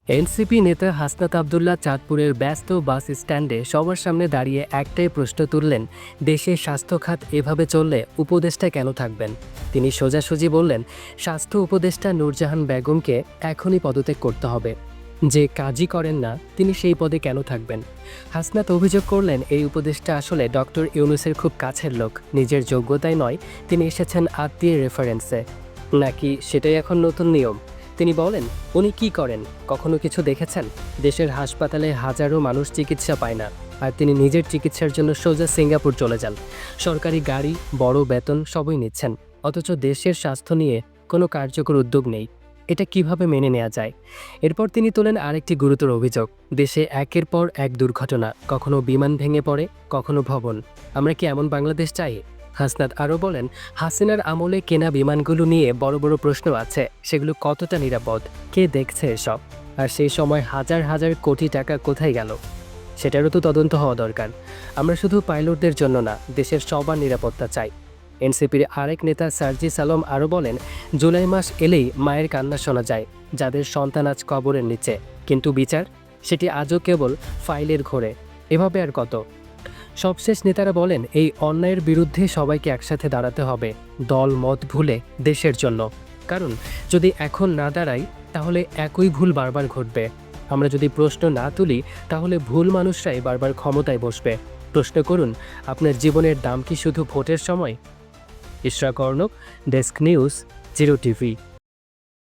NCP নেতা হাসনাত আবদুল্লাহ চাঁদপুরের ব্যস্ত বাস স্ট্যান্ডে সবার সামনে দাঁড়িয়ে একটাই প্রশ্ন তুললেন, দেশের স্বাস্থ্য খাত এভাবে চললে উপদেষ্টা কেন থাকবেন? তিনি সোজাসুজি বললেন, স্বাস্থ্য উপদেষ্টা নূরজাহান বেগমকে এখনই পদত্যাগ করতে হবে। যে কাজই করেন না তিনি সেই পদে কেন থাকবেন? হাসনাত অভিযোগ করলেন, এই উপদেষ্টা আসলে ডক্টর ইউনূসের খুব কাছের লোক, নিজের যোগ্যতায় নয়, তিনি এসেছেন আত্মীয়ের রেফারেন্সে। নাকি সেটাই এখন নতুন নিয়ম? তিনি বলেন, উনি কি করেন, কখনো কিছু দেখেছেন? দেশের হাসপাতালে হাজারো মানুষ চিকিৎসা পায় না, আর তিনি নিজের চিকিৎসার জন্য সোজা সিঙ্গাপুর চলে যান। সরকারি গাড়ি, বড় বেতন সবই নিচ্ছেন, অথচ দেশের স্বাস্থ্য নিয়ে কোনো কার্যকর উদ্যোগ নেই। এটা কিভাবে মেনে নেওয়া যায়? এরপর তিনি তোলেন আরেকটি গুরুতর অভিযোগ, দেশে একের পর এক দুর্ঘটনা, কখনো বিমান ভেঙে পড়ে, কখনো ভবন। আমরা কি এমন বাংলাদেশ চাই? হাসনাত আরও বলেন, হাসিনার আমলে কেনা বিমানগুলো নিয়ে বড় বড় প্রশ্ন আছে, সেগুলো কতটা নিরাপদ, কে দেখছে এসব? আর সেই সময় হাজার হাজার কোটি টাকা কোথায় গেল, সেটারও তো তদন্ত হওয়া দরকার। আমরা শুধু পাইলটদের জন্য না, দেশের সবার নিরাপত্তা চাই। এনসিপির আরেক নেতা সার্জিস আলম আরও বলেন, জুলাই মাস এলেই মায়ের কান্না শোনা যায়, যাদের সন্তান আজ কবরের নিচে, কিন্তু বিচার সেটি আজও কেবল ফাইলের ঘোরে। এভাবে আর কত? সবশেষ নেতারা বলেন, এই অন্যায়ের বিরুদ্ধে সবাইকে একসাথে দাঁড়াতে হবে, দল মত ভুলে দেশের জন্য। কারণ যদি এখন না দাঁড়াই, তাহলে একই ভুল বারবার ঘটবে। আমরা যদি প্রশ্ন না তুলি, তাহলে ভুল মানুষরাই বারবার ক্ষমতায় বসবে। প্রশ্ন করুন, আপনার জীবনের দাম কি শুধু ভোটের সময়? Ishraq Arnab, desk news, zero TV.